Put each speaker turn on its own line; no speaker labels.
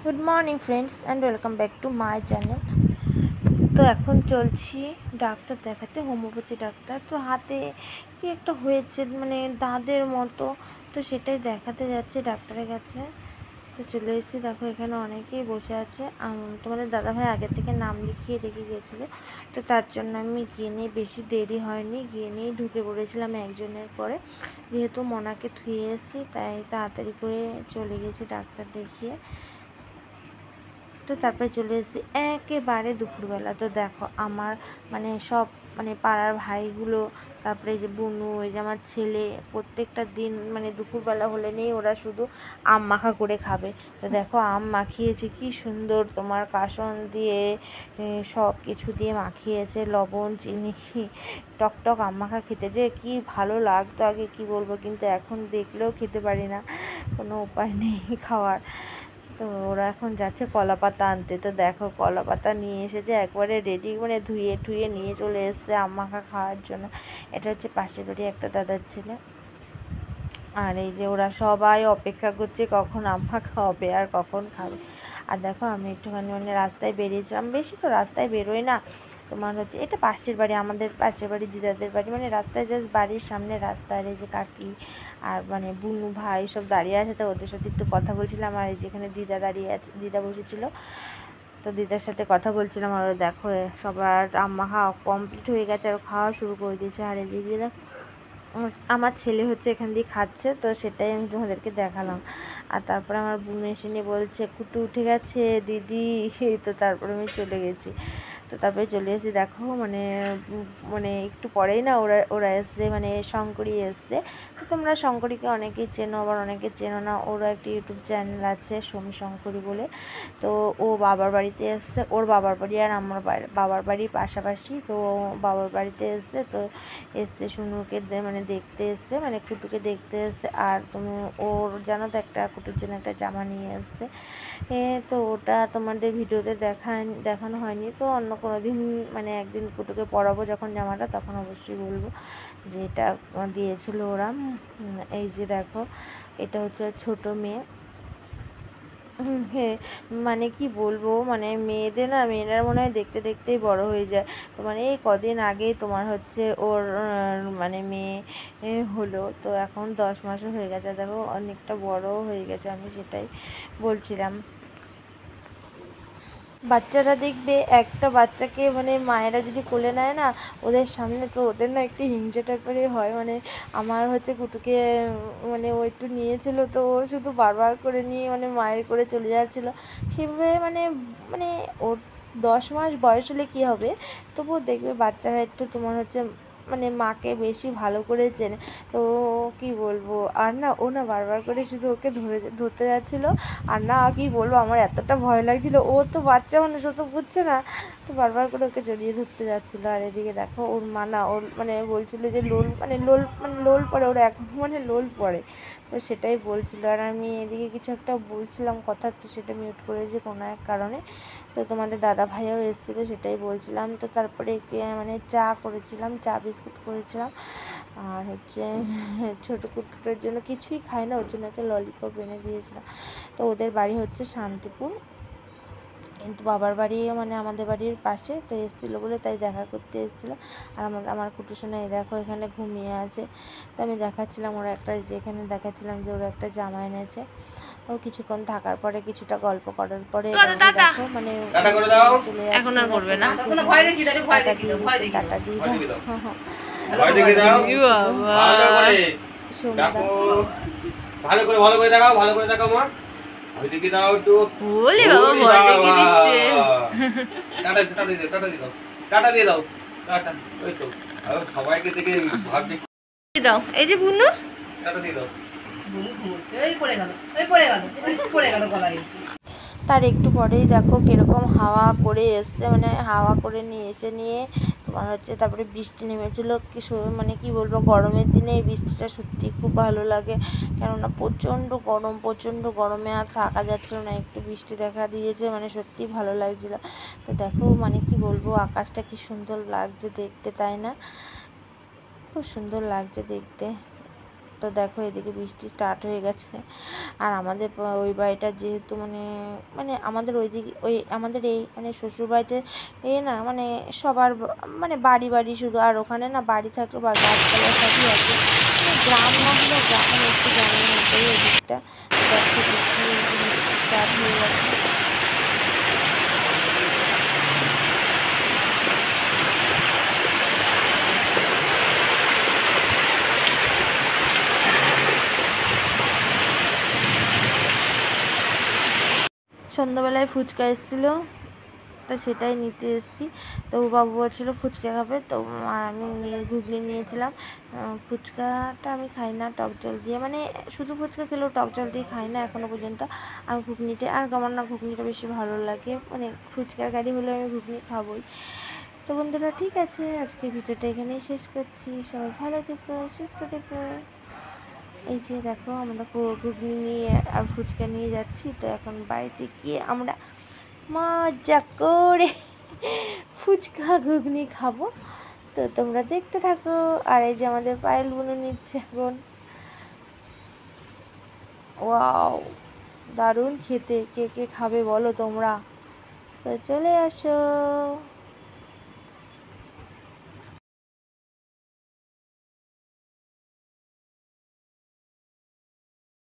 Good morning friends and welcome back to my channel. তো এখন চলছি ডাক্তার দেখাতে, হোমিওপ্যাথি ডাক্তার। তো হাতে কি একটা হয়েছে, মানে দাঁতের মতো, তো সেটাই দেখাতে যাচ্ছি ডাক্তারের কাছে। তো চলে এসেছি, দেখো এখানে অনেকেই বসে আছে। তোমাদের দাদাভাই আগে থেকে নাম লিখিয়ে রেখে গিয়েছিলো, তো তার জন্য আমি গিয়ে নিয়ে বেশি দেরি হয়নি, গিয়ে নিয়ে ঢুকে পড়েছিলাম একজনের পরে। যেহেতু মনাকে ধুয়ে এসেছি তাই তাড়াতাড়ি করে চলে গেছি ডাক্তার দেখিয়ে। তো তারপরে চলে এসেছি একেবারে দুপুরবেলা। তো দেখো আমার সব পাড়ার ভাইগুলো, তারপরে এই যে বুনু, এই যে আমার ছেলে, প্রত্যেকটা দিন দুপুরবেলা হলে নেই ওরা শুধু আম মাখা করে খাবে। তো দেখো আম মাখিয়েছে কি সুন্দর, তোমার কাসন দিয়ে সব কিছু দিয়ে মাখিয়েছে, লবণ চিনি, টকটক আম মাখা খেতে যে কি ভালো লাগতো আগে কি বলবো, কিন্তু এখন দেখলেও খেতে পারি না, কোনো উপায় নেই খাওয়ার। তো ওরা এখন যাচ্ছে কলা পাতা আনতে। তো দেখো কলা পাতা নিয়ে এসেছে একবারে রেডি, ধুয়ে ঠুয়ে নিয়ে চলে এসেছে আম মাখা খাওয়ার জন্য। এটা হচ্ছে পাশের বাড়ি একটা দাদার ছেলে। আর এই যে ওরা সবাই অপেক্ষা করছে কখন আম মাখা হবে আর কখন খাবে। আর দেখো আমি একটুখানি রাস্তায় বেরিয়েছিলাম, বেশি তো রাস্তায় বেরোই না। তোমার হচ্ছে এটা পাশের বাড়ি, আমাদের পাশের বাড়ি দিদাদের বাড়ি, রাস্তায় জাস্ট বাড়ির সামনে রাস্তা। আর এই যে কাকি আর বুনু ভাই সব দাঁড়িয়ে আছে, তো ওদের সাথে একটু কথা বলছিলাম। আর এই যেখানে দিদা দাঁড়িয়ে আছে, দিদা বসেছিল, তো দিদার সাথে কথা বলছিলাম। আর দেখো সবার আম মাখা কমপ্লিট হয়ে গেছে আর খাওয়া শুরু করে দিয়েছে। আর এদিকে দেখো আমার ছেলে হচ্ছে এখান দিয়ে খাচ্ছে, তো সেটাই আমি তোমাদেরকে দেখালাম। আর তারপরে আমার বোন এসে নিয়ে বলছে কুটু উঠে গেছে দিদি, তো তারপরে আমি চলে গেছি। তো তারপরে চলে এসেছি, দেখো একটু পরেই না ওরা এসছে, শঙ্করী এসছে। তো তোমরা শঙ্করীকে অনেকেই চেনো, আবার অনেকে চেনো না। ওরা একটি ইউটিউব চ্যানেল আছে সোম শঙ্করী বলে। তো ও বাবার বাড়িতে এসছে, ওর বাবার বাড়ি আর আমার বাবার বাড়ির পাশাপাশি। তো বাবার বাড়িতে এসছে, তো এসছে শুনুকে দেখতে এসছে, কুটুকে দেখতে এসছে। আর তুমি ওর জানো তো একটা কুটুর জন্য একটা জামা নিয়ে এসছে। তো ওটা তোমাদের ভিডিওতে দেখানো হয়নি, তো অন্য কোনো দিন একদিন কুটুকে পরাবো যখন জামাটা, তখন অবশ্যই বলবো যে এটা দিয়েছিল ওরা। এই যে দেখো এটা হচ্ছে ছোট মেয়ে। হ্যাঁ, কি বলবো, মেয়েরা মনে হয় দেখতে দেখতেই বড় হয়ে যায়। তো এই কদিন আগেই তোমার হচ্ছে ওর মেয়ে হলো, তো এখন 10 মাসও হয়ে গেছে। দেখো অনেকটা বড়ও হয়ে গেছে, আমি সেটাই বলছিলাম। বাচ্চারা দেখবে একটা বাচ্চাকে মায়েরা যদি কোলে নেয় না ওদের সামনে, তো ওদের না একটু হিংসে টাইপেরই হয়। আমার হচ্ছে কুটুকে ও একটু নিয়েছিল, তো ও শুধু বারবার করে নিয়ে মায়ের করে চলে যাচ্ছিলো সেভাবে। মানে ওর 10 মাস বয়স হলে কী হবে, তবুও দেখবে বাচ্চারা একটু তোমার হচ্ছে মাকে বেশি ভালো করে চেনে। তো কি বলবো, আর না ও না বারবার করে শুধু ওকে ধরতে যাচ্ছিলো। আর না কি বলবো, আমার এতটা ভয় লাগছিলো, ও তো বাচ্চা মানুষ, ও তো বুঝছে না, তো বারবার করে ওকে জড়িয়ে ধরতে যাচ্ছিলো। আর এদিকে দেখো ওর মা না ওর বলছিলো যে লোল পড়ে, ওর এখন লোল পড়ে, তো সেটাই বলছিলো। আর আমি এদিকে কিছু একটা বলছিলাম কথা, তো সেটা মিউট করেছি কোনো এক কারণে। তো তোমাদের দাদা ভাইও এসেছিলো, সেটাই বলছিলাম। তো তারপরে চা করেছিলাম, চা বিস্কুট করেছিলাম। আর হচ্ছে ছোটো কুটুটার জন্য কিছুই খায় না, ওর জন্য একটা ললিপপ এনে দিয়েছিলাম। তো ওদের বাড়ি হচ্ছে শান্তিপুর, কিন্তু বাবার বাড়ি আমাদের বাড়ির পাশে। তো এসেছিলো বলে তাই দেখা করতে এসেছিলো। আর আমার কুটুসোনা এই দেখো এখানে ঘুমিয়ে আছে। তো আমি দেখাচ্ছিলাম ওরা একটা, যেখানে দেখাচ্ছিলাম যে ওরা একটা জামা এনেছে। ও কিছুক্ষণ থাকার পরে, কিছুটা গল্প করার পরে দেখো চলে যাচ্ছে, টাটা দিয়ে
ভালো করে দেখাও মা, ওইদিকে দাও একটু। ওলে বাবা ভয় দেখিয়ে দিচ্ছে। টাটা দিয়ে দাও। টাটা। ওই তো সবাইকে দেখে ভাবছি
দাও। এই যে বুনু
টাটা দিয়ে দাও।
বুনু ঘুমোচ্ছে, ওই পড়ে গেল গলায়।
তার একটু পরেই দেখো কীরকম হাওয়া করে এসছে, হাওয়া করে নিয়ে এসে নিয়ে তোমার হচ্ছে তারপরে বৃষ্টি নেমেছিলো। কি বলবো, গরমের দিনে এই বৃষ্টিটা সত্যি খুব ভালো লাগে, কেননা প্রচণ্ড গরমে আর থাকা যাচ্ছিলো না। একটু বৃষ্টি দেখা দিয়েছে, সত্যিই ভালো লাগছিলো। তো দেখো কি বলবো, আকাশটা কি সুন্দর লাগছে দেখতে, তাই না? খুব সুন্দর লাগছে দেখতে। তো তো দেখো এদিকে বৃষ্টি স্টার্ট হয়ে গেছে। আর আমাদের ওই বাড়িটা যেহেতু মানে মানে আমাদের ওইদিকে আমাদের এই মানে শ্বশুরবাড়িতে না মানে সবার মানে বাড়ি বাড়ি শুধু, আর ওখানে না বাড়ি থাকলো বা গাছপালা সবই আছে, মানে গ্রাম না হলেও মানে একটু গ্রামের মধ্যেই ওই দিকটা। দেখো বৃষ্টি স্টার্ট হয়ে গেছে। সন্ধ্যাবেলায় ফুচকা এসেছিলো, তো সেটাই নিতে এসেছি। তো বাবু বলছিলো ফুচকা খাবে, তো আর আমি ঘুগনি নিয়েছিলাম। ফুচকাটা আমি খাই না টক জল দিয়ে, মানে শুধু ফুচকা খেলেও টক জল দিয়ে খাই না এখনও পর্যন্ত। আমি ঘুগনিটা আর আমার না ঘুগনিটা বেশি ভালো লাগে, মানে ফুচকার গাড়ি হলে আমি ঘুগনি খাবোই। তো বন্ধুরা ঠিক আছে, আজকে ভিডিওটা এখানেই শেষ করছি। সবাই ভালো থেকো, সুস্থ থেকো। এই যে দেখো আমরা ঘুগনি নিয়ে আর ফুচকা নিয়ে যাচ্ছি। তো এখন বাড়িতে গিয়ে আমরা মজা করে ফুচকা ঘুগনি খাবো। তো তোমরা দেখতে থাকো। আর এই যে আমাদের পায়েল বুনু নিচ্ছে এখন। ওয়াও, দারুণ খেতে। কে কে খাবে বলো তোমরা, তো চলে আসো।